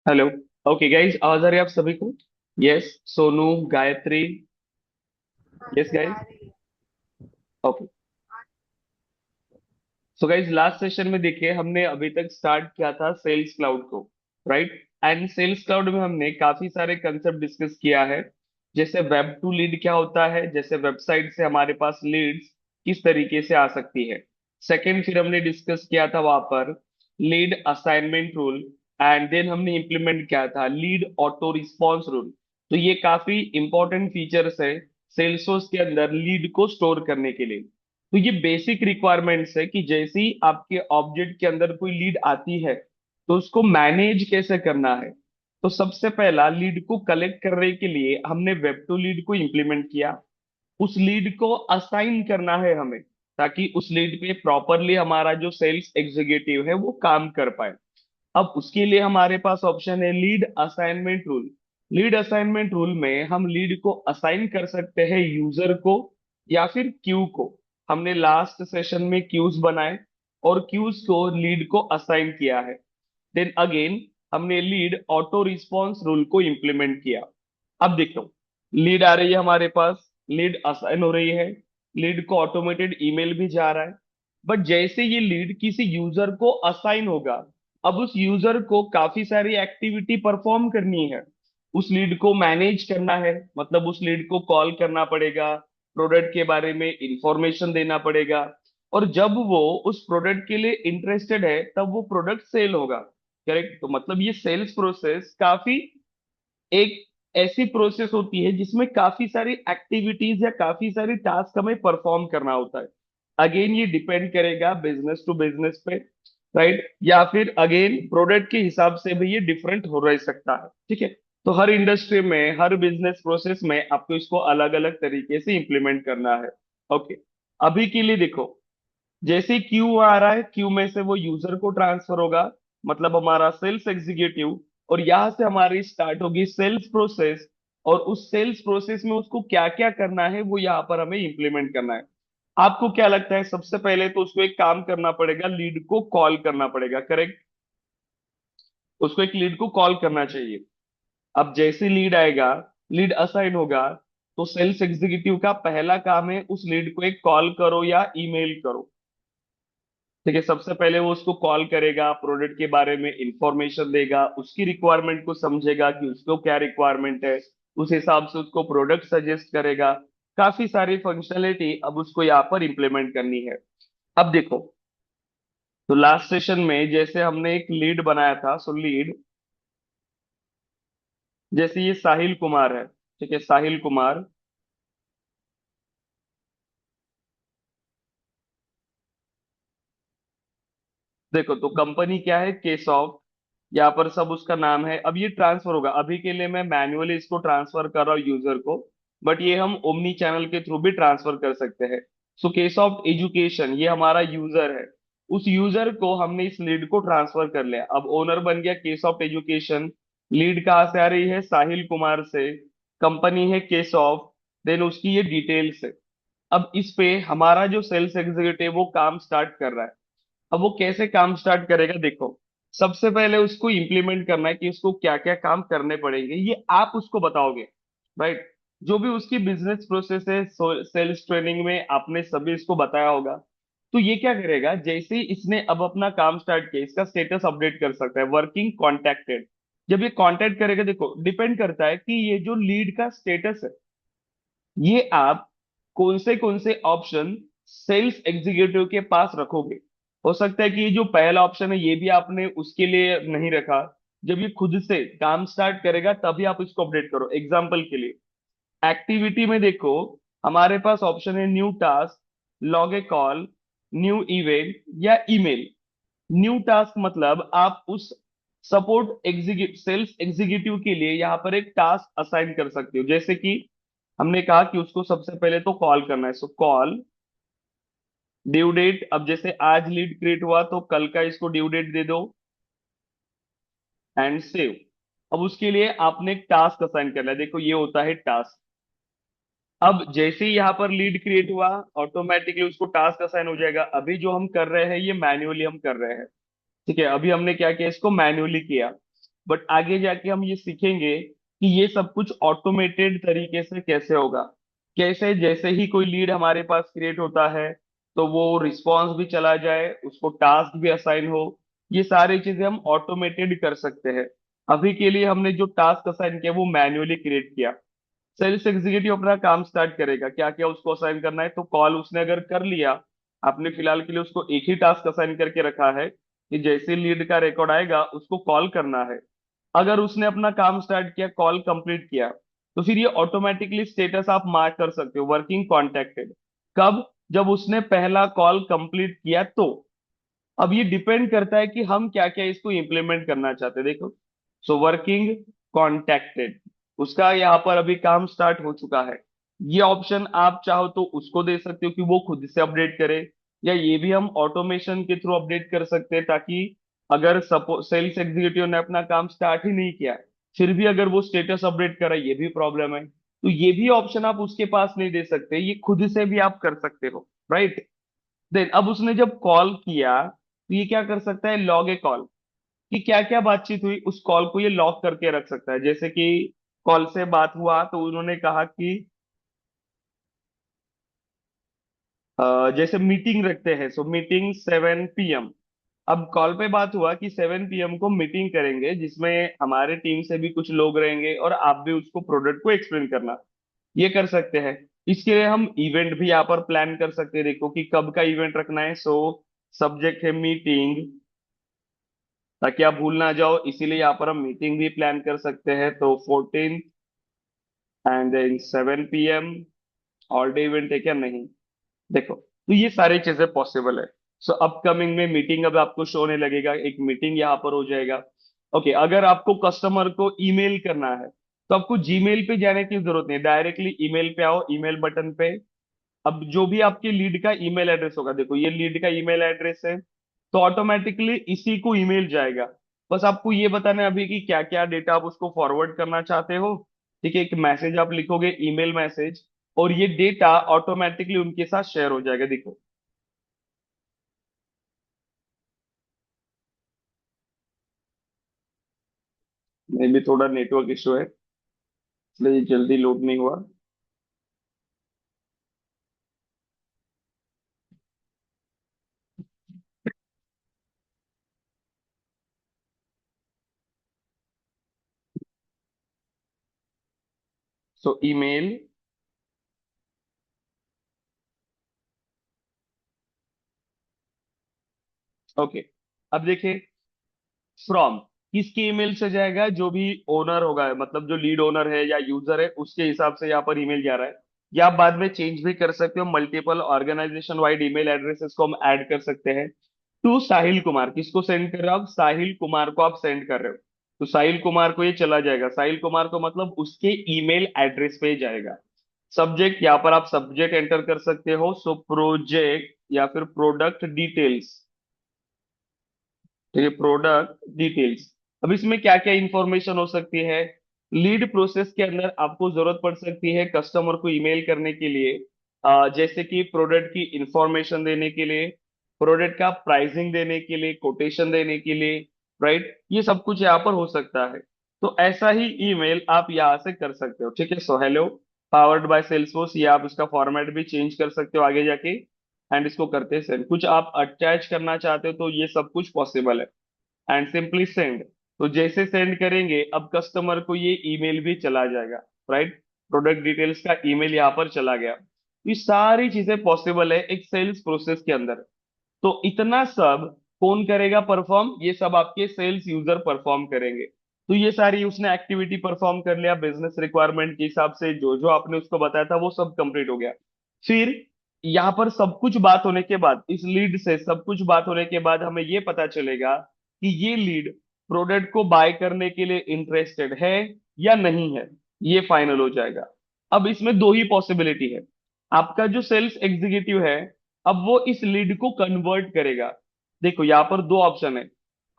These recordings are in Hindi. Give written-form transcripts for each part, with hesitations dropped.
हेलो। ओके गाइस, आवाज आ रही है आप सभी को? यस, सोनू, गायत्री। हाँ यस सर आ गाइस। रही है। Okay. So guys, last session में देखिए हमने अभी तक स्टार्ट किया था सेल्स क्लाउड को, राइट? एंड सेल्स क्लाउड में हमने काफी सारे कंसेप्ट डिस्कस किया है। जैसे वेब टू लीड क्या होता है, जैसे वेबसाइट से हमारे पास लीड्स किस तरीके से आ सकती है। सेकंड, फिर हमने डिस्कस किया था वहां पर lead assignment rule. And then हमने इंप्लीमेंट किया था लीड ऑटो रिस्पॉन्स रूल। तो ये काफी इंपॉर्टेंट फीचर्स है सेल्सफोर्स के अंदर लीड को स्टोर करने के लिए। तो ये बेसिक रिक्वायरमेंट्स है कि जैसे ही आपके ऑब्जेक्ट के अंदर कोई लीड आती है तो उसको मैनेज कैसे करना है। तो सबसे पहला लीड को कलेक्ट करने के लिए हमने वेब टू लीड को इंप्लीमेंट किया। उस लीड को असाइन करना है हमें, ताकि उस लीड पे प्रॉपरली हमारा जो सेल्स एग्जीक्यूटिव है वो काम कर पाए। अब उसके लिए हमारे पास ऑप्शन है lead assignment rule. Lead assignment rule में हम लीड को असाइन कर सकते हैं यूजर को या फिर क्यू को। हमने लास्ट सेशन में क्यूज बनाए और क्यूज को लीड को असाइन किया है। देन अगेन हमने लीड ऑटो रिस्पॉन्स रूल को इंप्लीमेंट किया। अब देखो, लीड आ रही है हमारे पास, लीड असाइन हो रही है, लीड को ऑटोमेटेड ईमेल भी जा रहा है। बट जैसे ये लीड किसी यूजर को असाइन होगा, अब उस यूजर को काफी सारी एक्टिविटी परफॉर्म करनी है। उस लीड को मैनेज करना है, मतलब उस लीड को कॉल करना पड़ेगा, प्रोडक्ट के बारे में इंफॉर्मेशन देना पड़ेगा। और जब वो उस प्रोडक्ट के लिए इंटरेस्टेड है तब वो प्रोडक्ट सेल होगा। करेक्ट? तो मतलब ये सेल्स प्रोसेस काफी एक ऐसी प्रोसेस होती है जिसमें काफी सारी एक्टिविटीज या काफी सारी टास्क हमें परफॉर्म करना होता है। अगेन ये डिपेंड करेगा बिजनेस टू बिजनेस पे, राइट? या फिर अगेन प्रोडक्ट के हिसाब से भी ये डिफरेंट हो रह सकता है, ठीक है? तो हर इंडस्ट्री में, हर बिजनेस प्रोसेस में आपको इसको अलग अलग तरीके से इंप्लीमेंट करना है। ओके। अभी के लिए देखो, जैसे ही क्यू आ रहा है, क्यू में से वो यूजर को ट्रांसफर होगा, मतलब हमारा सेल्स एग्जीक्यूटिव। और यहां से हमारी स्टार्ट होगी सेल्स प्रोसेस। और उस सेल्स प्रोसेस में उसको क्या क्या करना है वो यहाँ पर हमें इंप्लीमेंट करना है। आपको क्या लगता है? सबसे पहले तो उसको एक काम करना पड़ेगा, लीड को कॉल करना पड़ेगा, करेक्ट? उसको एक लीड को कॉल करना चाहिए। अब जैसे लीड आएगा, लीड असाइन होगा, तो सेल्स एग्जीक्यूटिव का पहला काम है उस लीड को एक कॉल करो या ईमेल करो। ठीक है, सबसे पहले वो उसको कॉल करेगा, प्रोडक्ट के बारे में इंफॉर्मेशन देगा, उसकी रिक्वायरमेंट को समझेगा कि उसको क्या रिक्वायरमेंट है, उस हिसाब से उसको प्रोडक्ट सजेस्ट करेगा। काफी सारी फंक्शनलिटी अब उसको यहाँ पर इंप्लीमेंट करनी है। अब देखो, तो लास्ट सेशन में जैसे हमने एक लीड बनाया था, सो लीड जैसे ये साहिल कुमार है, ठीक है? साहिल कुमार। देखो, तो कंपनी क्या है? केसॉफ्ट। यहाँ पर सब उसका नाम है। अब ये ट्रांसफर होगा, अभी के लिए मैं मैन्युअली इसको ट्रांसफर कर रहा हूँ यूजर को, बट ये हम ओमनी चैनल के थ्रू भी ट्रांसफर कर सकते हैं। सो केसॉफ्ट एजुकेशन ये हमारा यूजर है। उस यूजर को हमने इस लीड को ट्रांसफर कर लिया, अब ओनर बन गया केसॉफ्ट एजुकेशन। लीड कहाँ से आ रही है? साहिल कुमार से। कंपनी है केसॉफ्ट। देन उसकी ये डिटेल्स है। अब इस पे हमारा जो सेल्स एग्जीक्यूटिव वो काम स्टार्ट कर रहा है। अब वो कैसे काम स्टार्ट करेगा? देखो, सबसे पहले उसको इंप्लीमेंट करना है कि उसको क्या क्या काम करने पड़ेंगे, ये आप उसको बताओगे, राइट? जो भी उसकी बिजनेस प्रोसेस है, सेल्स ट्रेनिंग में आपने सभी इसको बताया होगा। तो ये क्या करेगा, जैसे ही इसने अब अपना काम स्टार्ट किया, इसका स्टेटस अपडेट कर सकता है, वर्किंग कॉन्टेक्टेड। जब ये कांटेक्ट करेगा, देखो डिपेंड करता है कि ये जो लीड का स्टेटस है, ये आप कौन से ऑप्शन सेल्स एग्जीक्यूटिव के पास रखोगे। हो सकता है कि ये जो पहला ऑप्शन है ये भी आपने उसके लिए नहीं रखा। जब ये खुद से काम स्टार्ट करेगा तभी आप इसको अपडेट करो। एग्जाम्पल के लिए, एक्टिविटी में देखो, हमारे पास ऑप्शन है न्यू टास्क, लॉग ए कॉल, न्यू इवेंट या ईमेल। न्यू टास्क मतलब आप उस सपोर्ट एग्जीक्यूटिव सेल्स एग्जीक्यूटिव के लिए यहाँ पर एक टास्क असाइन कर सकते हो। जैसे कि हमने कहा कि उसको सबसे पहले तो कॉल करना है, सो कॉल ड्यू डेट। अब जैसे आज लीड क्रिएट हुआ तो कल का इसको ड्यू डेट दे दो एंड सेव। अब उसके लिए आपने एक टास्क असाइन करना है, देखो ये होता है टास्क। अब जैसे ही यहाँ पर लीड क्रिएट हुआ, ऑटोमेटिकली उसको टास्क असाइन हो जाएगा। अभी जो हम कर रहे हैं ये मैन्युअली हम कर रहे हैं, ठीक है? अभी हमने क्या किया, इसको मैन्युअली किया। बट आगे जाके हम ये सीखेंगे कि ये सब कुछ ऑटोमेटेड तरीके से कैसे होगा। कैसे जैसे ही कोई लीड हमारे पास क्रिएट होता है तो वो रिस्पॉन्स भी चला जाए, उसको टास्क भी असाइन हो, ये सारी चीजें हम ऑटोमेटेड कर सकते हैं। अभी के लिए हमने जो टास्क असाइन किया वो मैन्युअली क्रिएट किया। सेल्स एग्जीक्यूटिव अपना काम स्टार्ट करेगा, क्या क्या उसको असाइन करना है, तो कॉल उसने अगर कर लिया, आपने फिलहाल के लिए उसको एक ही टास्क असाइन करके रखा है कि जैसे लीड का रिकॉर्ड आएगा उसको कॉल करना है। अगर उसने अपना काम स्टार्ट किया, कॉल कंप्लीट किया, तो फिर ये ऑटोमेटिकली स्टेटस आप मार्क कर सकते हो, वर्किंग कॉन्टेक्टेड। कब? जब उसने पहला कॉल कंप्लीट किया तो। अब ये डिपेंड करता है कि हम क्या क्या इसको इम्प्लीमेंट करना चाहते हैं, देखो। सो वर्किंग कॉन्टेक्टेड, उसका यहाँ पर अभी काम स्टार्ट हो चुका है। ये ऑप्शन आप चाहो तो उसको दे सकते हो कि वो खुद से अपडेट करे, या ये भी हम ऑटोमेशन के थ्रू अपडेट कर सकते हैं, ताकि अगर सपो सेल्स एग्जीक्यूटिव ने अपना काम स्टार्ट ही नहीं किया, फिर भी अगर वो स्टेटस अपडेट करा, ये भी प्रॉब्लम है। तो ये भी ऑप्शन आप उसके पास नहीं दे सकते, ये खुद से भी आप कर सकते हो, राइट। देन अब उसने जब कॉल किया तो ये क्या कर सकता है, लॉग ए कॉल, कि क्या क्या बातचीत हुई उस कॉल को ये लॉग करके रख सकता है। जैसे कि कॉल से बात हुआ तो उन्होंने कहा कि जैसे मीटिंग रखते हैं, सो मीटिंग 7 PM। अब कॉल पे बात हुआ कि 7 PM को मीटिंग करेंगे जिसमें हमारे टीम से भी कुछ लोग रहेंगे और आप भी उसको प्रोडक्ट को एक्सप्लेन करना, ये कर सकते हैं। इसके लिए हम इवेंट भी यहाँ पर प्लान कर सकते हैं, देखो कि कब का इवेंट रखना है। सो सब्जेक्ट है मीटिंग, ताकि आप भूल ना जाओ, इसीलिए यहाँ पर हम मीटिंग भी प्लान कर सकते हैं। तो 14 and then 7 PM, all day event है क्या? नहीं। देखो, तो ये सारी चीजें पॉसिबल है। सो अपकमिंग में मीटिंग अब आपको शो होने लगेगा, एक मीटिंग यहाँ पर हो जाएगा। ओके, अगर आपको कस्टमर को ईमेल करना है तो आपको जीमेल पे जाने की जरूरत नहीं, डायरेक्टली ईमेल पे आओ, ईमेल बटन पे। अब जो भी आपके लीड का ईमेल एड्रेस होगा, देखो ये लीड का ईमेल एड्रेस है, तो ऑटोमेटिकली इसी को ईमेल जाएगा। बस आपको ये बताना है अभी कि क्या क्या डेटा आप उसको फॉरवर्ड करना चाहते हो। ठीक है, एक मैसेज आप लिखोगे, ईमेल मैसेज, और ये डेटा ऑटोमेटिकली उनके साथ शेयर हो जाएगा, देखो। मे भी थोड़ा नेटवर्क इशू है, इसलिए जल्दी लोड नहीं हुआ। सो ईमेल, ओके। अब देखिए, फ्रॉम किसके ईमेल से जाएगा, जो भी ओनर होगा, मतलब जो लीड ओनर है या यूजर है उसके हिसाब से यहाँ पर ईमेल जा रहा है। या आप बाद में चेंज भी कर सकते हो, multiple organization wide email addresses को हम ऐड कर सकते हैं। टू साहिल कुमार, किसको सेंड कर रहे हो आप? साहिल कुमार को आप सेंड कर रहे हो, तो साहिल कुमार को ये चला जाएगा। साहिल कुमार को मतलब उसके ईमेल एड्रेस पे जाएगा। सब्जेक्ट, यहाँ पर आप सब्जेक्ट एंटर कर सकते हो, सो प्रोजेक्ट या फिर प्रोडक्ट डिटेल्स। तो ये प्रोडक्ट डिटेल्स। अब इसमें क्या क्या इंफॉर्मेशन हो सकती है? लीड प्रोसेस के अंदर आपको जरूरत पड़ सकती है कस्टमर को ईमेल करने के लिए, जैसे कि प्रोडक्ट की इंफॉर्मेशन देने के लिए, प्रोडक्ट का प्राइसिंग देने के लिए, कोटेशन देने के लिए, राइट। ये सब कुछ यहाँ पर हो सकता है। तो ऐसा ही ईमेल आप यहाँ से कर सकते हो, ठीक है। So hello powered by Salesforce, ये आप इसका फॉर्मेट भी चेंज कर सकते हो आगे जाके। एंड इसको करते हैं सेंड, कुछ आप अटैच करना चाहते हो तो ये सब कुछ पॉसिबल है। एंड सिंपली सेंड, तो जैसे सेंड करेंगे अब कस्टमर को ये ईमेल भी चला जाएगा, राइट। प्रोडक्ट डिटेल्स का ईमेल यहाँ पर चला गया। ये सारी चीजें पॉसिबल है एक सेल्स प्रोसेस के अंदर। तो इतना सब कौन करेगा परफॉर्म? ये सब आपके सेल्स यूजर परफॉर्म करेंगे। तो ये सारी उसने एक्टिविटी परफॉर्म कर लिया, बिजनेस रिक्वायरमेंट के हिसाब से जो जो आपने उसको बताया था वो सब कंप्लीट हो गया। फिर यहाँ पर सब कुछ बात होने के बाद, इस लीड से सब कुछ बात होने के बाद हमें ये पता चलेगा कि ये लीड प्रोडक्ट को बाय करने के लिए इंटरेस्टेड है या नहीं है, ये फाइनल हो जाएगा। अब इसमें दो ही पॉसिबिलिटी है। आपका जो सेल्स एग्जीक्यूटिव है, अब वो इस लीड को कन्वर्ट करेगा। देखो यहाँ पर दो ऑप्शन है,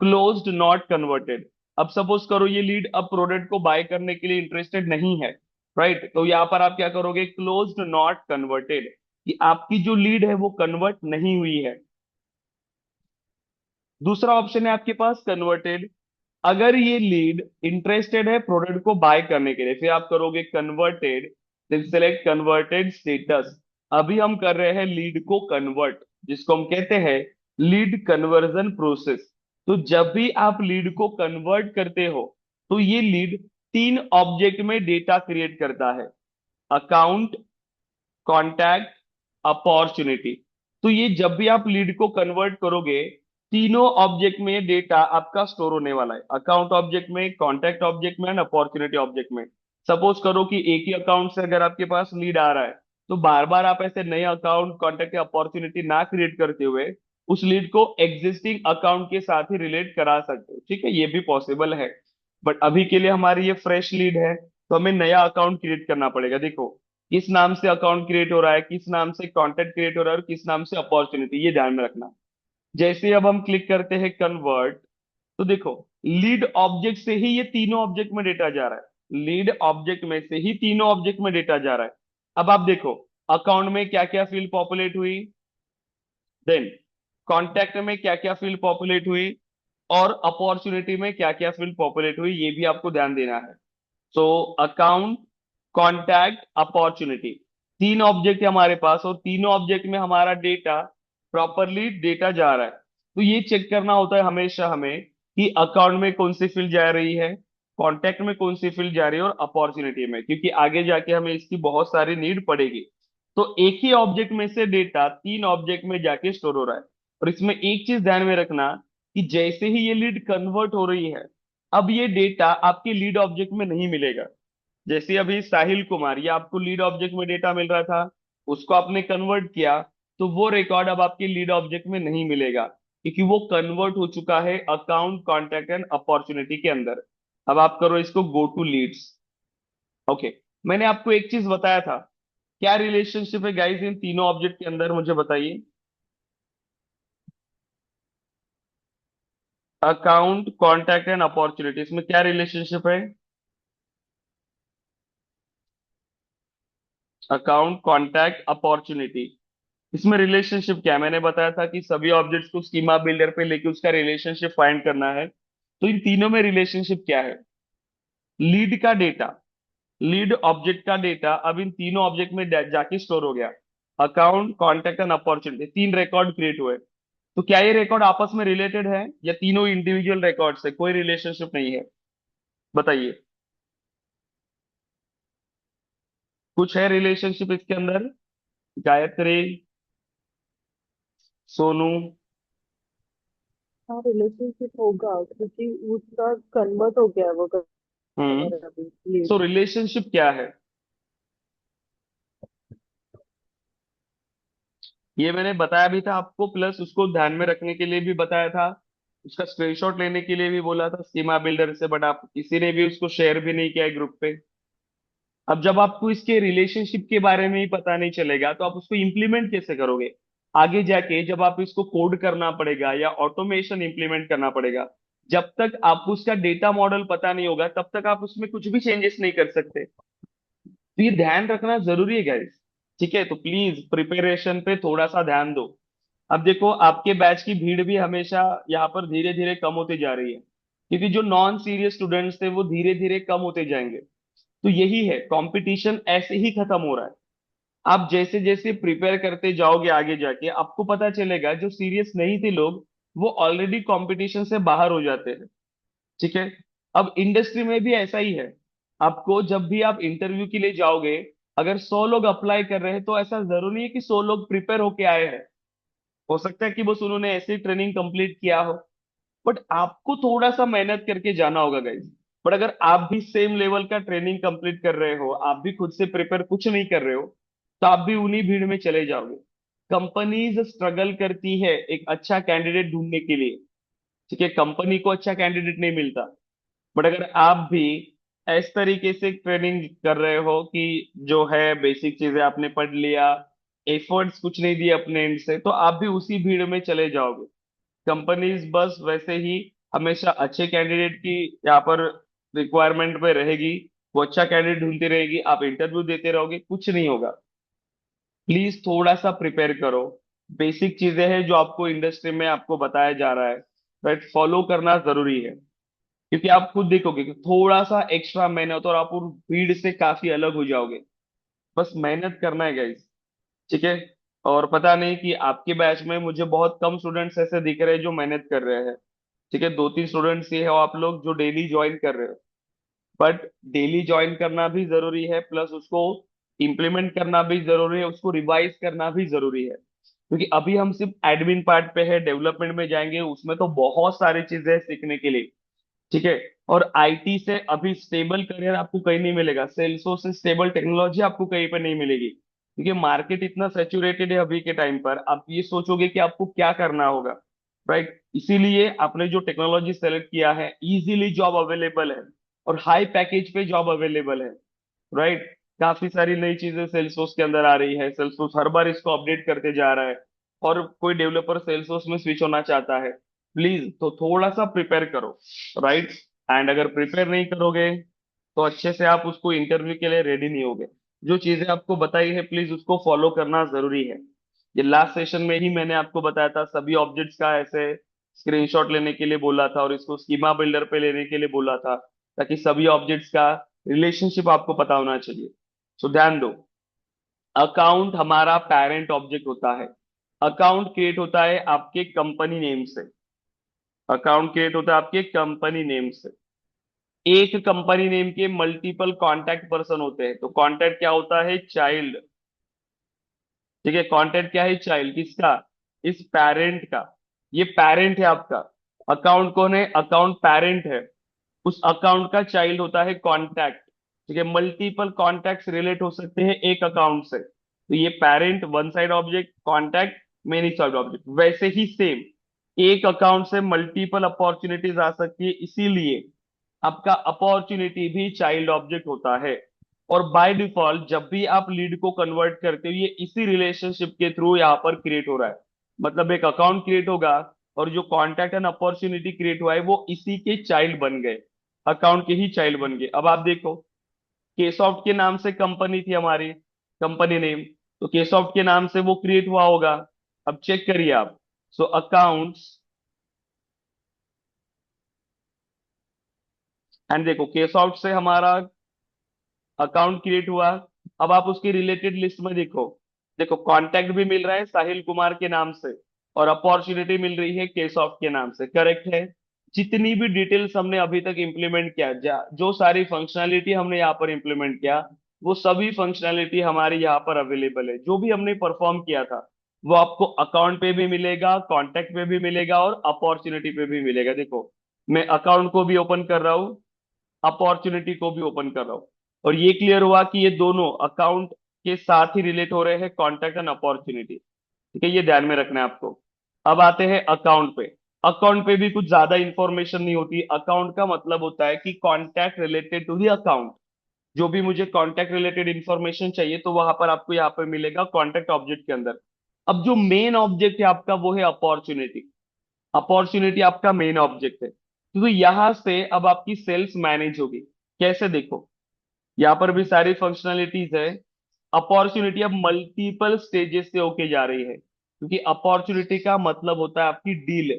क्लोज्ड नॉट कन्वर्टेड। अब सपोज करो ये लीड अब प्रोडक्ट को बाय करने के लिए इंटरेस्टेड नहीं है, राइट। तो यहाँ पर आप क्या करोगे, क्लोज्ड नॉट कन्वर्टेड, कि आपकी जो लीड है वो कन्वर्ट नहीं हुई है। दूसरा ऑप्शन है आपके पास कन्वर्टेड, अगर ये लीड इंटरेस्टेड है प्रोडक्ट को बाय करने के लिए, फिर आप करोगे converted, then select converted status. अभी हम कर रहे हैं लीड को कन्वर्ट, जिसको हम कहते हैं लीड कन्वर्जन प्रोसेस। तो जब भी आप लीड को कन्वर्ट करते हो, तो ये लीड तीन ऑब्जेक्ट में डेटा क्रिएट करता है: अकाउंट, कॉन्टैक्ट, अपॉर्चुनिटी। तो ये जब भी आप लीड को कन्वर्ट करोगे, तीनों ऑब्जेक्ट में डेटा आपका स्टोर होने वाला है: अकाउंट ऑब्जेक्ट में, कॉन्टैक्ट ऑब्जेक्ट में एंड अपॉर्चुनिटी ऑब्जेक्ट में। सपोज करो कि एक ही अकाउंट से अगर आपके पास लीड आ रहा है, तो बार बार आप ऐसे नए अकाउंट, कॉन्टैक्ट या अपॉर्चुनिटी ना क्रिएट करते हुए उस लीड को एग्जिस्टिंग अकाउंट के साथ ही रिलेट करा सकते हो। ठीक है, ये भी पॉसिबल है। बट अभी के लिए हमारी ये फ्रेश लीड है, तो हमें नया अकाउंट क्रिएट करना पड़ेगा। देखो, किस नाम से अकाउंट क्रिएट हो रहा है, किस नाम से कॉन्टैक्ट क्रिएट हो रहा है और किस नाम से अपॉर्चुनिटी, ये ध्यान में रखना। जैसे ही अब हम क्लिक करते हैं कन्वर्ट, तो देखो, लीड ऑब्जेक्ट से ही ये तीनों ऑब्जेक्ट में डेटा जा रहा है। लीड ऑब्जेक्ट में से ही तीनों ऑब्जेक्ट में डेटा जा रहा है। अब आप देखो, अकाउंट में क्या क्या फील्ड पॉपुलेट हुई, देन कॉन्टैक्ट में क्या क्या फील्ड पॉपुलेट हुई, और अपॉर्चुनिटी में क्या क्या फील्ड पॉपुलेट हुई, ये भी आपको ध्यान देना है। सो अकाउंट, कॉन्टैक्ट, अपॉर्चुनिटी, तीन ऑब्जेक्ट है हमारे पास, और तीनों ऑब्जेक्ट में हमारा डेटा प्रॉपरली डेटा जा रहा है। तो ये चेक करना होता है हमेशा हमें कि अकाउंट में कौन सी फील्ड जा रही है, कॉन्टैक्ट में कौन सी फील्ड जा रही है, और अपॉर्चुनिटी में, क्योंकि आगे जाके हमें इसकी बहुत सारी नीड पड़ेगी। तो एक ही ऑब्जेक्ट में से डेटा तीन ऑब्जेक्ट में जाके स्टोर हो रहा है। और इसमें एक चीज ध्यान में रखना कि जैसे ही ये लीड कन्वर्ट हो रही है, अब ये डेटा आपके लीड ऑब्जेक्ट में नहीं मिलेगा। जैसे अभी साहिल कुमार, ये आपको लीड ऑब्जेक्ट में डेटा मिल रहा था, उसको आपने कन्वर्ट किया, तो वो रिकॉर्ड अब आपके लीड ऑब्जेक्ट में नहीं मिलेगा, क्योंकि वो कन्वर्ट हो चुका है अकाउंट, कॉन्टैक्ट एंड अपॉर्चुनिटी के अंदर। अब आप करो इसको गो टू लीड्स। ओके, मैंने आपको एक चीज बताया था, क्या रिलेशनशिप है गाइस इन तीनों ऑब्जेक्ट के अंदर, मुझे बताइए। अकाउंट, कॉन्टैक्ट एंड अपॉर्चुनिटी, इसमें क्या रिलेशनशिप है? अकाउंट, कॉन्टैक्ट, अपॉर्चुनिटी, इसमें रिलेशनशिप क्या है? मैंने बताया था कि सभी ऑब्जेक्ट्स को स्कीमा बिल्डर पे लेके उसका रिलेशनशिप फाइंड करना है। तो इन तीनों में रिलेशनशिप क्या है? लीड का डेटा, लीड ऑब्जेक्ट का डेटा अब इन तीनों ऑब्जेक्ट में जाके स्टोर हो गया। अकाउंट, कॉन्टैक्ट एंड अपॉर्चुनिटी, तीन रिकॉर्ड क्रिएट हुए। तो क्या ये रिकॉर्ड आपस में रिलेटेड है, या तीनों इंडिविजुअल रिकॉर्ड से कोई रिलेशनशिप नहीं है? बताइए, कुछ है रिलेशनशिप इसके अंदर? गायत्री, सोनू। हाँ, रिलेशनशिप होगा क्योंकि उसका कन्वर्ट हो गया है वो हम्म। कस्टमर अभी लीड। सो रिलेशनशिप क्या है? ये मैंने बताया भी था आपको, प्लस उसको ध्यान में रखने के लिए भी बताया था, उसका स्क्रीनशॉट लेने के लिए भी बोला था स्कीमा बिल्डर से, बट आप किसी ने भी उसको शेयर भी नहीं किया है ग्रुप पे। अब जब आपको इसके रिलेशनशिप के बारे में ही पता नहीं चलेगा, तो आप उसको इंप्लीमेंट कैसे करोगे? आगे जाके जब आप इसको कोड करना पड़ेगा या ऑटोमेशन इंप्लीमेंट करना पड़ेगा, जब तक आपको उसका डेटा मॉडल पता नहीं होगा, तब तक आप उसमें कुछ भी चेंजेस नहीं कर सकते। तो ये ध्यान रखना जरूरी है गाइस। ठीक है, तो प्लीज प्रिपरेशन पे थोड़ा सा ध्यान दो। अब देखो, आपके बैच की भीड़ भी हमेशा यहाँ पर धीरे धीरे कम होती जा रही है, क्योंकि जो नॉन सीरियस स्टूडेंट्स थे वो धीरे धीरे कम होते जाएंगे। तो यही है, कंपटीशन ऐसे ही खत्म हो रहा है। आप जैसे जैसे प्रिपेयर करते जाओगे, आगे जाके आपको पता चलेगा जो सीरियस नहीं थे लोग, वो ऑलरेडी कंपटीशन से बाहर हो जाते हैं। ठीक है, अब इंडस्ट्री में भी ऐसा ही है। आपको जब भी आप इंटरव्यू के लिए जाओगे, अगर 100 लोग अप्लाई कर रहे हैं, तो ऐसा जरूरी नहीं है कि 100 लोग प्रिपेयर होके आए हैं। हो सकता है कि बस उन्होंने ऐसे ही ट्रेनिंग कंप्लीट किया हो। बट आपको थोड़ा सा मेहनत करके जाना होगा गाइज। बट अगर आप भी सेम लेवल का ट्रेनिंग कंप्लीट कर रहे हो, आप भी खुद से प्रिपेयर कुछ नहीं कर रहे हो, तो आप भी उन्हीं भीड़ में चले जाओगे। कंपनीज स्ट्रगल करती है एक अच्छा कैंडिडेट ढूंढने के लिए। ठीक है, कंपनी को अच्छा कैंडिडेट नहीं मिलता। बट अगर आप भी इस तरीके से ट्रेनिंग कर रहे हो कि जो है बेसिक चीजें आपने पढ़ लिया, एफर्ट्स कुछ नहीं दिए अपने एंड से, तो आप भी उसी भीड़ में चले जाओगे। कंपनीज बस वैसे ही हमेशा अच्छे कैंडिडेट की यहाँ पर रिक्वायरमेंट पे रहेगी, वो अच्छा कैंडिडेट ढूंढती रहेगी, आप इंटरव्यू देते रहोगे, कुछ नहीं होगा। प्लीज थोड़ा सा प्रिपेयर करो। बेसिक चीजें हैं जो आपको इंडस्ट्री में आपको बताया जा रहा है, राइट, फॉलो करना जरूरी है। क्योंकि आप खुद देखोगे कि थोड़ा सा एक्स्ट्रा मेहनत और आप उस भीड़ से काफी अलग हो जाओगे। बस मेहनत करना है गाइस। ठीक है। और पता नहीं कि आपके बैच में मुझे बहुत कम स्टूडेंट्स ऐसे दिख रहे हैं जो मेहनत कर रहे हैं। ठीक है, 2-3 स्टूडेंट्स ही हो आप लोग जो डेली ज्वाइन कर रहे हो। बट डेली ज्वाइन करना भी जरूरी है, प्लस उसको इम्प्लीमेंट करना भी जरूरी है, उसको रिवाइज करना भी जरूरी है। क्योंकि अभी हम सिर्फ एडमिन पार्ट पे है, डेवलपमेंट में जाएंगे उसमें तो बहुत सारी चीजें हैं सीखने के लिए। ठीक है। और आईटी से अभी स्टेबल करियर आपको कहीं नहीं मिलेगा, सेल्सो से स्टेबल टेक्नोलॉजी आपको कहीं पर नहीं मिलेगी, क्योंकि मार्केट इतना सेचुरेटेड है अभी के टाइम पर। आप ये सोचोगे कि आपको क्या करना होगा, राइट? इसीलिए आपने जो टेक्नोलॉजी सेलेक्ट किया है, इजीली जॉब अवेलेबल है और हाई पैकेज पे जॉब अवेलेबल है, राइट? काफी सारी नई चीजें सेल्सफोर्स के अंदर आ रही है, सेल्सफोर्स हर बार इसको अपडेट करते जा रहा है। और कोई डेवलपर सेल्सफोर्स में स्विच होना चाहता है, प्लीज तो थोड़ा सा प्रिपेयर करो, राइट? एंड अगर प्रिपेयर नहीं करोगे तो अच्छे से आप उसको इंटरव्यू के लिए रेडी नहीं होगे। जो चीजें आपको बताई है प्लीज उसको फॉलो करना जरूरी है। ये लास्ट सेशन में ही मैंने आपको बताया था, सभी ऑब्जेक्ट्स का ऐसे स्क्रीनशॉट लेने के लिए बोला था और इसको स्कीमा बिल्डर पे लेने के लिए बोला था, ताकि सभी ऑब्जेक्ट्स का रिलेशनशिप आपको पता होना चाहिए। सो ध्यान दो, अकाउंट हमारा पेरेंट ऑब्जेक्ट होता है। अकाउंट क्रिएट होता है आपके कंपनी नेम से। अकाउंट क्रिएट होता है आपके कंपनी नेम से। एक कंपनी नेम के मल्टीपल कॉन्टैक्ट पर्सन होते हैं, तो कॉन्टैक्ट क्या होता है? चाइल्ड। ठीक है, कॉन्टैक्ट क्या है? चाइल्ड किसका? इस पेरेंट का। ये पेरेंट है आपका। अकाउंट कौन है? अकाउंट पेरेंट है। उस अकाउंट का चाइल्ड होता है कॉन्टैक्ट। ठीक है, मल्टीपल कॉन्टैक्ट्स रिलेट हो सकते हैं एक अकाउंट से, तो ये parent one side object, contact many side object. वैसे ही सेम, एक अकाउंट से मल्टीपल अपॉर्चुनिटीज आ सकती है, इसीलिए आपका अपॉर्चुनिटी भी चाइल्ड ऑब्जेक्ट होता है। और बाय डिफॉल्ट जब भी आप लीड को कन्वर्ट करते हो, ये इसी रिलेशनशिप के थ्रू यहाँ पर क्रिएट हो रहा है। मतलब एक अकाउंट क्रिएट होगा और जो कॉन्टैक्ट एंड अपॉर्चुनिटी क्रिएट हुआ है वो इसी के चाइल्ड बन गए, अकाउंट के ही चाइल्ड बन गए। अब आप देखो, केसॉफ्ट के नाम से कंपनी थी हमारी, कंपनी नेम, तो केसॉफ्ट के नाम से वो क्रिएट हुआ होगा। अब चेक करिए आप। सो अकाउंट्स, एंड देखो केसॉफ्ट से हमारा अकाउंट क्रिएट हुआ। अब आप उसकी रिलेटेड लिस्ट में देखो, देखो कॉन्टैक्ट भी मिल रहा है साहिल कुमार के नाम से और अपॉर्चुनिटी मिल रही है केसॉफ्ट के नाम से, करेक्ट है? जितनी भी डिटेल्स हमने अभी तक इंप्लीमेंट किया, जो सारी फंक्शनैलिटी हमने यहाँ पर इंप्लीमेंट किया, वो सभी फंक्शनैलिटी हमारी यहाँ पर अवेलेबल है। जो भी हमने परफॉर्म किया था वो आपको अकाउंट पे भी मिलेगा, कॉन्टैक्ट पे भी मिलेगा और अपॉर्चुनिटी पे भी मिलेगा। देखो, मैं अकाउंट को भी ओपन कर रहा हूँ, अपॉर्चुनिटी को भी ओपन कर रहा हूं, और ये क्लियर हुआ कि ये दोनों अकाउंट के साथ ही रिलेट हो रहे हैं, कॉन्टैक्ट एंड अपॉर्चुनिटी। ठीक है, ये ध्यान में रखना है आपको। अब आते हैं अकाउंट पे। अकाउंट पे भी कुछ ज्यादा इंफॉर्मेशन नहीं होती। अकाउंट का मतलब होता है कि contact related to the account. जो भी मुझे कॉन्टैक्ट रिलेटेड इंफॉर्मेशन चाहिए तो वहां पर आपको यहाँ पर मिलेगा कॉन्टैक्ट ऑब्जेक्ट के अंदर। अब जो मेन ऑब्जेक्ट है आपका वो है अपॉर्चुनिटी। अपॉर्चुनिटी आपका मेन ऑब्जेक्ट है, क्योंकि यहां से अब आपकी सेल्स मैनेज होगी। कैसे? देखो, यहाँ पर भी सारी फंक्शनैलिटीज है। अपॉर्चुनिटी अब मल्टीपल स्टेजेस से होके जा रही है, क्योंकि अपॉर्चुनिटी का मतलब होता है आपकी डील,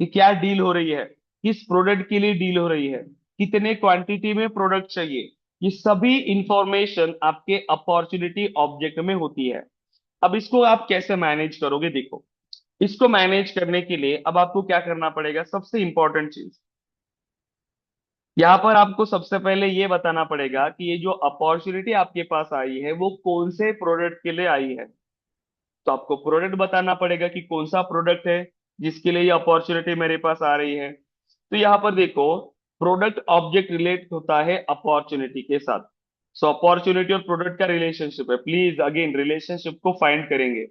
कि क्या डील हो रही है, किस प्रोडक्ट के लिए डील हो रही है, कितने क्वांटिटी में प्रोडक्ट चाहिए। ये सभी इंफॉर्मेशन आपके अपॉर्चुनिटी ऑब्जेक्ट में होती है। अब इसको आप कैसे मैनेज करोगे? देखो, इसको मैनेज करने के लिए अब आपको क्या करना पड़ेगा? सबसे इंपॉर्टेंट चीज, यहाँ पर आपको सबसे पहले ये बताना पड़ेगा कि ये जो अपॉर्चुनिटी आपके पास आई है वो कौन से प्रोडक्ट के लिए आई है। तो आपको प्रोडक्ट बताना पड़ेगा कि कौन सा प्रोडक्ट है जिसके लिए ये अपॉर्चुनिटी मेरे पास आ रही है। तो यहाँ पर देखो, प्रोडक्ट ऑब्जेक्ट रिलेट होता है अपॉर्चुनिटी के साथ। सो अपॉर्चुनिटी और प्रोडक्ट का रिलेशनशिप है, प्लीज अगेन रिलेशनशिप को फाइंड करेंगे।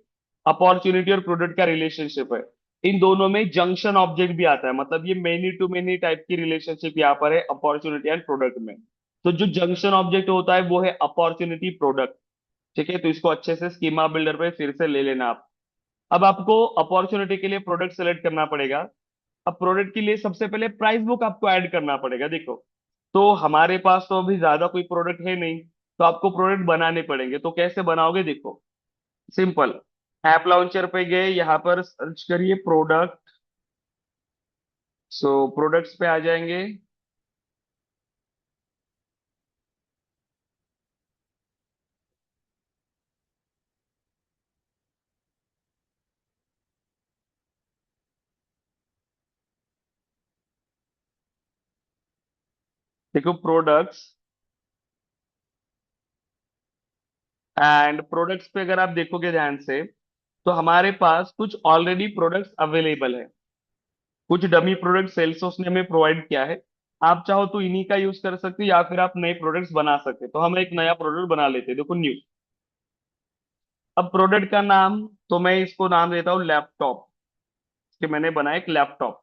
अपॉर्चुनिटी और प्रोडक्ट का रिलेशनशिप है। इन दोनों में जंक्शन ऑब्जेक्ट भी आता है, मतलब ये मेनी टू मेनी टाइप की रिलेशनशिप यहाँ पर है अपॉर्चुनिटी एंड प्रोडक्ट में। तो जो जंक्शन ऑब्जेक्ट होता है वो है अपॉर्चुनिटी प्रोडक्ट। ठीक है, तो इसको अच्छे से स्कीमा बिल्डर पे फिर से ले लेना आप। अब आपको अपॉर्चुनिटी के लिए प्रोडक्ट सेलेक्ट करना पड़ेगा। अब प्रोडक्ट के लिए सबसे पहले प्राइस बुक आपको ऐड करना पड़ेगा। देखो, तो हमारे पास तो अभी ज्यादा कोई प्रोडक्ट है नहीं, तो आपको प्रोडक्ट बनाने पड़ेंगे। तो कैसे बनाओगे? देखो, सिंपल, ऐप लॉन्चर पे गए, यहाँ पर सर्च करिए प्रोडक्ट। सो प्रोडक्ट्स पे आ जाएंगे, देखो प्रोडक्ट्स, एंड प्रोडक्ट्स पे अगर आप देखोगे ध्यान से, तो हमारे पास कुछ ऑलरेडी प्रोडक्ट्स अवेलेबल है, कुछ डमी प्रोडक्ट सेल्सोर्स ने हमें प्रोवाइड किया है। आप चाहो तो इन्हीं का यूज कर सकते हो, या फिर आप नए प्रोडक्ट्स बना सकते हो। तो हम एक नया प्रोडक्ट बना लेते हैं, देखो न्यू। अब प्रोडक्ट का नाम, तो मैं इसको नाम देता हूँ लैपटॉप, कि मैंने बनाया एक लैपटॉप।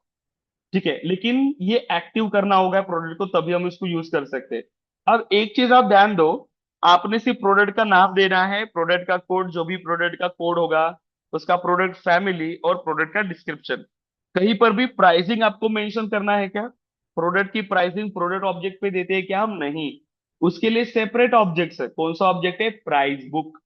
ठीक है, लेकिन ये एक्टिव करना होगा प्रोडक्ट को, तभी हम इसको यूज कर सकते हैं। अब एक चीज आप ध्यान दो, आपने सिर्फ प्रोडक्ट का नाम देना है, प्रोडक्ट का कोड, जो भी प्रोडक्ट का कोड होगा, उसका प्रोडक्ट फैमिली और प्रोडक्ट का डिस्क्रिप्शन। कहीं पर भी प्राइसिंग आपको मेंशन करना है क्या? प्रोडक्ट की प्राइसिंग प्रोडक्ट ऑब्जेक्ट पे देते हैं क्या हम? नहीं। उसके लिए सेपरेट ऑब्जेक्ट्स है। कौन सा ऑब्जेक्ट है? Price book.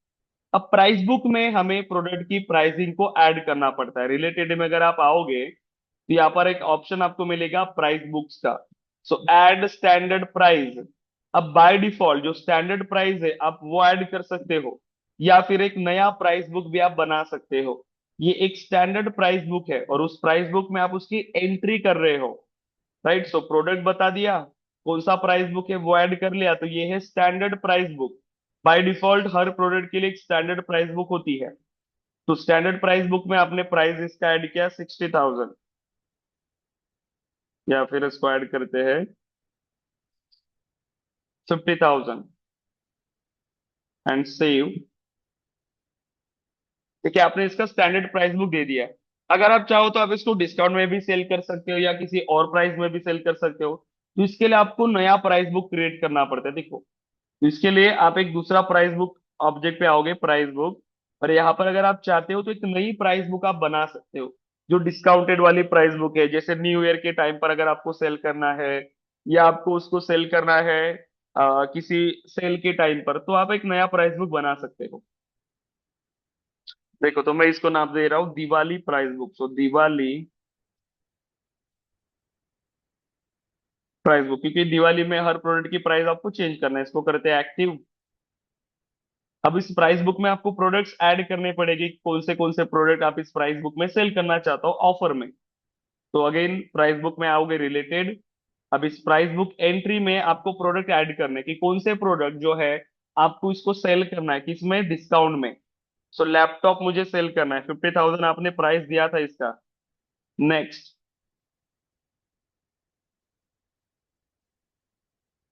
अब प्राइस बुक में हमें प्रोडक्ट की प्राइसिंग को ऐड करना पड़ता है। रिलेटेड में अगर आप आओगे, तो यहाँ पर एक ऑप्शन आपको मिलेगा प्राइस बुक्स का। सो ऐड स्टैंडर्ड प्राइस। अब बाय डिफॉल्ट जो स्टैंडर्ड प्राइस है आप वो ऐड कर सकते हो, या फिर एक नया प्राइस बुक भी आप बना सकते हो। ये एक स्टैंडर्ड प्राइस बुक है, और उस प्राइस बुक में आप उसकी एंट्री कर रहे हो। राइट, सो प्रोडक्ट बता दिया, कौन सा प्राइस बुक है वो ऐड कर लिया, तो ये है standard price book. By default her product के लिए एक स्टैंडर्ड प्राइस बुक होती है। तो स्टैंडर्ड प्राइस बुक में आपने प्राइस इसका ऐड किया 60,000, या फिर इसको ऐड करते हैं 50,000, एंड सेव। देखिए आपने इसका स्टैंडर्ड प्राइस बुक दे दिया है। अगर आप चाहो तो आप इसको डिस्काउंट में भी सेल कर सकते हो, या किसी और प्राइस में भी सेल कर सकते हो। तो इसके लिए आपको नया प्राइस बुक क्रिएट करना पड़ता है, देखो। तो इसके लिए आप एक दूसरा प्राइस बुक ऑब्जेक्ट पे आओगे, प्राइस बुक। और यहाँ पर अगर आप चाहते हो तो एक नई प्राइस बुक आप बना सकते हो, जो डिस्काउंटेड वाली प्राइस बुक है। जैसे न्यू ईयर के टाइम पर अगर आपको सेल करना है, या आपको उसको सेल करना है किसी सेल के टाइम पर, तो आप एक नया प्राइस बुक बना सकते हो। देखो, तो मैं इसको नाम दे रहा हूँ दिवाली प्राइस बुक। सो दिवाली प्राइस बुक, क्योंकि दिवाली में हर प्रोडक्ट की प्राइस आपको चेंज करना है। इसको करते हैं एक्टिव। अब इस प्राइस बुक में आपको प्रोडक्ट्स ऐड करने पड़ेंगे, कौन से प्रोडक्ट आप इस प्राइस बुक में सेल करना चाहते हो ऑफर में। तो अगेन प्राइस बुक में आओगे, रिलेटेड। अब इस प्राइस बुक एंट्री में आपको प्रोडक्ट ऐड करने की, कौन से प्रोडक्ट जो है आपको इसको सेल करना है, किसमें? डिस्काउंट में। सो लैपटॉप मुझे सेल करना है, 50,000 आपने प्राइस दिया था इसका। नेक्स्ट।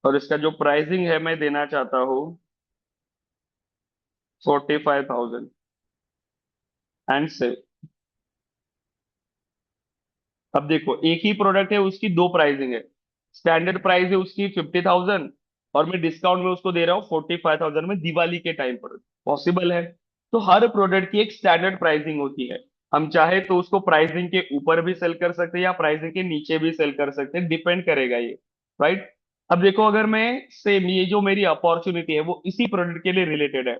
और इसका जो प्राइसिंग है मैं देना चाहता हूँ 45,000, एंड सेव। अब देखो, एक ही प्रोडक्ट है, उसकी दो प्राइसिंग है। स्टैंडर्ड प्राइस है उसकी 50,000, और मैं डिस्काउंट में उसको दे रहा हूँ 45,000 में, दिवाली के टाइम पर। पॉसिबल है। तो हर प्रोडक्ट की एक स्टैंडर्ड प्राइसिंग होती है। हम चाहे तो उसको प्राइसिंग के ऊपर भी सेल कर सकते हैं, या प्राइसिंग के नीचे भी सेल कर सकते हैं, डिपेंड करेगा ये। राइट। अब देखो, अगर मैं सेम ये जो मेरी अपॉर्चुनिटी है वो इसी प्रोडक्ट के लिए रिलेटेड है।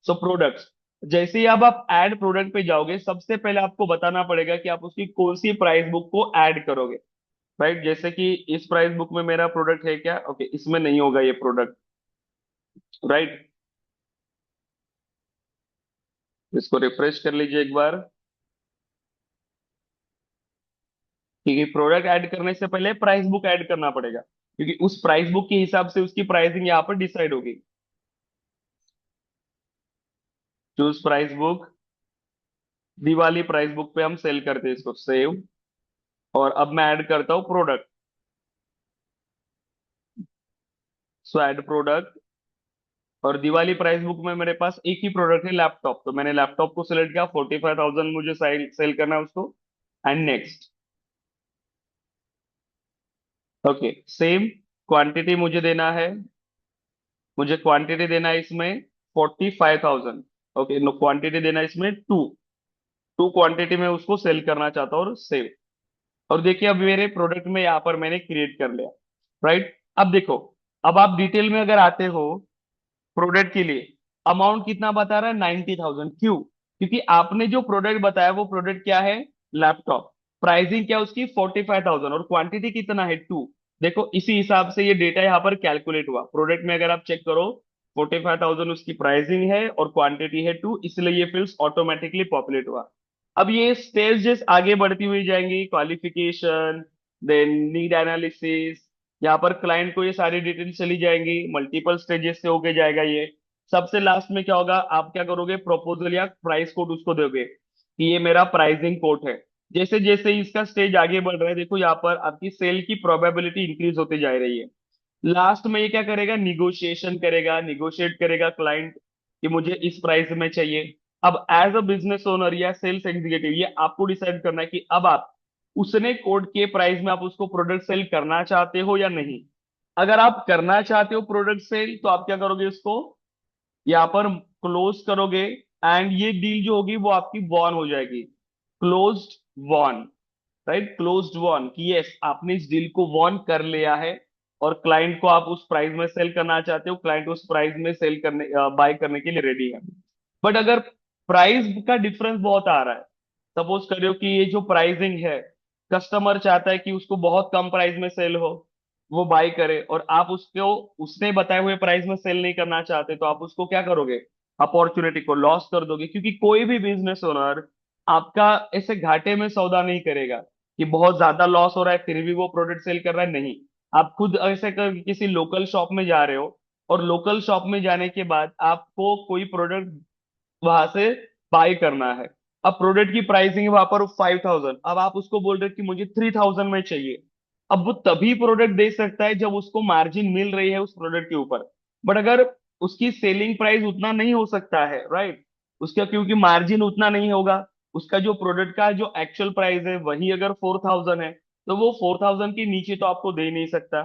सो प्रोडक्ट्स, जैसे ही अब आप ऐड प्रोडक्ट पे जाओगे, सबसे पहले आपको बताना पड़ेगा कि आप उसकी कौन सी प्राइस बुक को ऐड करोगे। राइट, जैसे कि इस प्राइस बुक में मेरा प्रोडक्ट है क्या? ओके, इसमें नहीं होगा ये प्रोडक्ट। राइट। इसको रिफ्रेश कर लीजिए एक बार, क्योंकि प्रोडक्ट ऐड करने से पहले प्राइस बुक ऐड करना पड़ेगा, क्योंकि उस प्राइस बुक के हिसाब से उसकी प्राइसिंग यहाँ पर डिसाइड होगी। Choose price book, Diwali price book पे हम सेल करते हैं इसको, सेव। और अब मैं ऐड करता हूँ प्रोडक्ट। सो ऐड प्रोडक्ट। और दिवाली प्राइस बुक में मेरे पास एक ही प्रोडक्ट है, लैपटॉप। तो मैंने लैपटॉप को सिलेक्ट किया, 45,000 मुझे सेल सेल करना है उसको, and next. Okay, same quantity मुझे देना है। मुझे क्वांटिटी देना है इसमें 45,000। ओके, नो, क्वांटिटी देना है इसमें टू। टू क्वांटिटी में उसको सेल करना चाहता हूँ, और सेव। और देखिए, अब मेरे प्रोडक्ट में यहाँ पर मैंने क्रिएट कर लिया। राइट। अब देखो, अब आप डिटेल में अगर आते हो, प्रोडक्ट के लिए अमाउंट कितना बता रहा है? 90,000। क्यों? क्योंकि आपने जो प्रोडक्ट बताया वो प्रोडक्ट क्या है? लैपटॉप। प्राइसिंग क्या है उसकी? 45,000, और क्वांटिटी कितना है? टू। देखो, इसी हिसाब से ये डेटा यहाँ पर कैलकुलेट हुआ। प्रोडक्ट में अगर आप चेक करो, 45,000 उसकी प्राइसिंग है और क्वांटिटी है टू, इसलिए ये फील्ड्स ऑटोमेटिकली पॉपुलेट हुआ। अब ये स्टेजेस आगे बढ़ती हुई जाएंगी, क्वालिफिकेशन, देन नीड एनालिसिस, यहाँ पर क्लाइंट को ये सारी डिटेल चली जाएंगी, मल्टीपल स्टेजेस से होके जाएगा ये। सबसे लास्ट में क्या होगा, आप क्या करोगे, प्रपोजल या प्राइस कोड उसको दोगे कि ये मेरा प्राइसिंग कोड है। जैसे जैसे इसका स्टेज आगे बढ़ रहा है, देखो यहाँ पर आपकी सेल की प्रोबेबिलिटी इंक्रीज होती जा रही है। लास्ट में ये क्या करेगा, निगोशिएशन करेगा, निगोशिएट करेगा क्लाइंट कि मुझे इस प्राइस में चाहिए। अब एज अ बिजनेस ओनर या सेल्स एग्जीक्यूटिव, ये आपको डिसाइड करना है कि अब आप उसने कोड के प्राइस में आप उसको प्रोडक्ट सेल करना चाहते हो या नहीं। अगर आप करना चाहते हो प्रोडक्ट सेल, तो आप क्या करोगे, उसको यहाँ पर क्लोज करोगे, एंड ये डील जो होगी वो आपकी वॉन हो जाएगी, closed won, right, closed won, कि यस आपने इस डील को वॉन कर लिया है, और क्लाइंट को आप उस प्राइस में सेल करना चाहते हो, क्लाइंट उस प्राइस में सेल करने बाय करने के लिए रेडी है। बट अगर प्राइस का डिफरेंस बहुत आ रहा है, सपोज करियो कि ये जो प्राइसिंग है, कस्टमर चाहता है कि उसको बहुत कम प्राइस में सेल हो, वो बाय करे, और आप उसको उसने बताए हुए प्राइस में सेल नहीं करना चाहते, तो आप उसको क्या करोगे, अपॉर्चुनिटी को लॉस कर दोगे। क्योंकि कोई भी बिजनेस ओनर आपका ऐसे घाटे में सौदा नहीं करेगा कि बहुत ज्यादा लॉस हो रहा है फिर भी वो प्रोडक्ट सेल कर रहा है, नहीं। आप खुद ऐसे किसी लोकल शॉप में जा रहे हो, और लोकल शॉप में जाने के बाद आपको कोई प्रोडक्ट वहां से बाय करना है। अब प्रोडक्ट की प्राइसिंग है वहां पर 5,000, अब आप उसको बोल रहे हो कि मुझे 3,000 में चाहिए। अब वो तभी प्रोडक्ट दे सकता है जब उसको मार्जिन मिल रही है उस प्रोडक्ट के ऊपर। बट अगर उसकी सेलिंग प्राइस उतना नहीं हो सकता है, राइट, उसका क्योंकि मार्जिन उतना नहीं होगा, उसका जो प्रोडक्ट का जो एक्चुअल प्राइस है वही अगर 4,000 है, तो वो 4,000 के नीचे तो आपको दे नहीं सकता।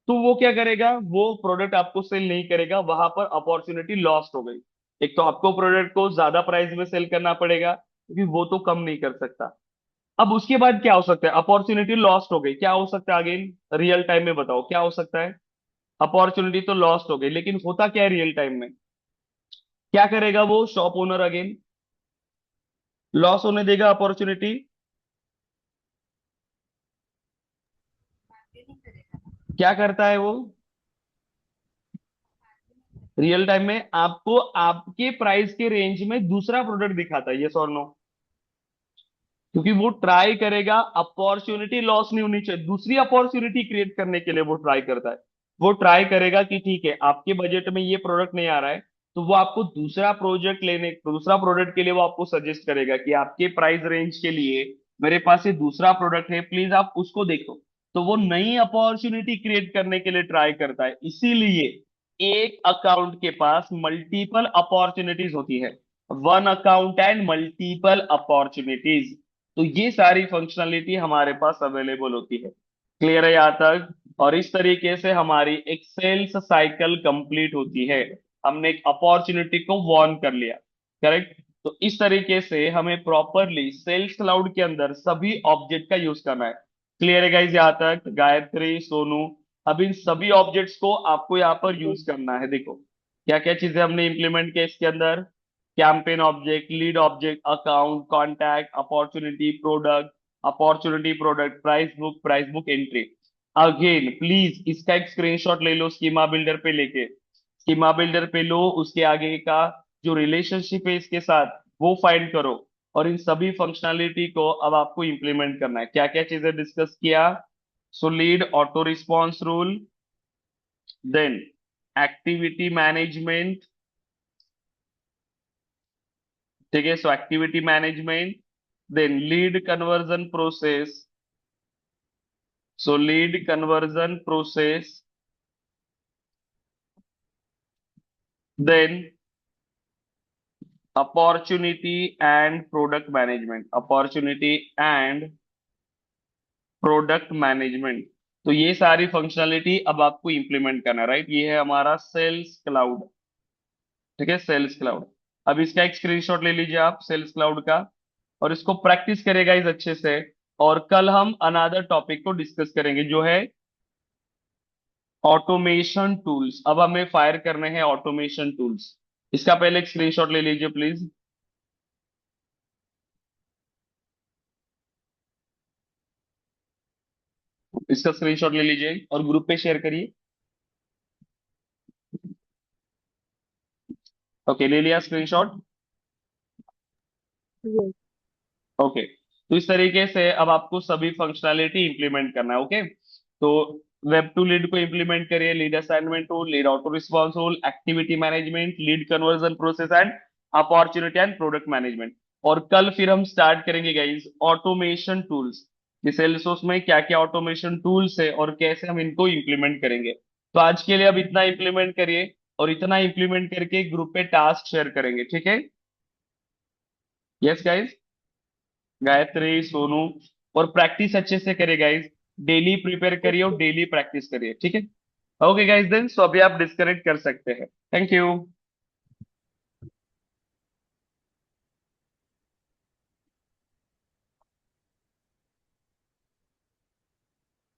तो वो क्या करेगा, वो प्रोडक्ट आपको सेल नहीं करेगा, वहां पर अपॉर्चुनिटी लॉस्ट हो गई। एक तो आपको प्रोडक्ट को ज्यादा प्राइस में सेल करना पड़ेगा क्योंकि वो तो कम नहीं कर सकता। अब उसके बाद क्या हो सकता है, अपॉर्चुनिटी लॉस्ट हो गई, क्या हो सकता है आगे, रियल टाइम में बताओ क्या हो सकता है। अपॉर्चुनिटी तो लॉस्ट हो गई, लेकिन होता क्या है रियल टाइम में, क्या करेगा वो शॉप ओनर, अगेन लॉस होने देगा अपॉर्चुनिटी, क्या करता है वो, रियल टाइम में आपको आपके प्राइस के रेंज में दूसरा प्रोडक्ट दिखाता है, यस और नो। क्योंकि वो ट्राई करेगा, अपॉर्चुनिटी लॉस नहीं होनी चाहिए, दूसरी अपॉर्चुनिटी क्रिएट करने के लिए वो ट्राई करता है। वो ट्राई करेगा कि ठीक है आपके बजट में ये प्रोडक्ट नहीं आ रहा है, तो वो आपको दूसरा प्रोडक्ट के लिए वो आपको सजेस्ट करेगा कि आपके प्राइस रेंज के लिए मेरे पास ये दूसरा प्रोडक्ट है, प्लीज आप उसको देखो। तो वो नई अपॉर्चुनिटी क्रिएट करने के लिए ट्राई करता है। इसीलिए एक अकाउंट के पास मल्टीपल अपॉर्चुनिटीज होती है, one account and multiple opportunities. तो ये सारी फंक्शनलिटी हमारे पास अवेलेबल होती है। क्लियर है यहाँ तक। और इस तरीके से हमारी एक सेल्स साइकिल कंप्लीट होती है। हमने एक अपॉर्चुनिटी को वॉर्न कर लिया, करेक्ट। तो इस तरीके से हमें प्रॉपरली सेल्स क्लाउड के अंदर सभी ऑब्जेक्ट का यूज करना है। क्लियर है गाइस यहाँ तक, गायत्री, सोनू। अब इन सभी ऑब्जेक्ट्स को आपको यहाँ पर यूज करना है। देखो क्या क्या चीजें हमने इंप्लीमेंट किया इसके अंदर, campaign object, lead object, account, contact, opportunity product, price book entry. Again please इसका एक स्क्रीनशॉट ले लो, स्कीमा बिल्डर पे लेके, स्कीमा बिल्डर पे लो, उसके आगे का जो रिलेशनशिप है इसके साथ वो फाइंड करो। और इन सभी फंक्शनैलिटी को अब आपको इंप्लीमेंट करना है। क्या क्या चीजें डिस्कस किया, so lead auto response rule, then activity management, ठीक है, so activity management, then lead conversion process, so lead conversion process, then opportunity and product management, opportunity and product management. तो ये सारी फंक्शनलिटी अब आपको इंप्लीमेंट करना है, राइट। ये है हमारा सेल्स क्लाउड, ठीक है, सेल्स क्लाउड। अब इसका एक स्क्रीनशॉट ले लीजिए आप सेल्स क्लाउड का, और इसको प्रैक्टिस करेगा इस अच्छे से। और कल हम अनदर टॉपिक को डिस्कस करेंगे जो है ऑटोमेशन टूल्स। अब हमें फायर करने हैं ऑटोमेशन टूल्स। इसका पहले एक स्क्रीनशॉट ले लीजिए प्लीज, इसका स्क्रीनशॉट ले लीजिए और ग्रुप पे शेयर करिए। ओके, ले लिया स्क्रीनशॉट। यस। ओके, तो इस तरीके से अब आपको सभी फंक्शनैलिटी इंप्लीमेंट करना है। ओके, तो वेब टू लीड को इम्प्लीमेंट करिए, lead assignment tool, lead auto response tool, activity management, lead conversion process and opportunity and product management. और कल फिर हम स्टार्ट करेंगे गाइज ऑटोमेशन टूल्स, कि सेल्सफोर्स में क्या क्या ऑटोमेशन टूल्स है और कैसे हम इनको इम्प्लीमेंट करेंगे। तो आज के लिए अब इतना इम्प्लीमेंट करिए, और इतना इम्प्लीमेंट करके ग्रुप पे टास्क शेयर करेंगे, ठीक है? Yes guys, Gayatri, Sonu. और प्रैक्टिस अच्छे से करिए गाइज, डेली प्रिपेयर करिए और ओके। डेली प्रैक्टिस करिए, ठीक है? ओके गाइज, देन सो अभी आप डिस्कनेक्ट कर सकते हैं। Thank you.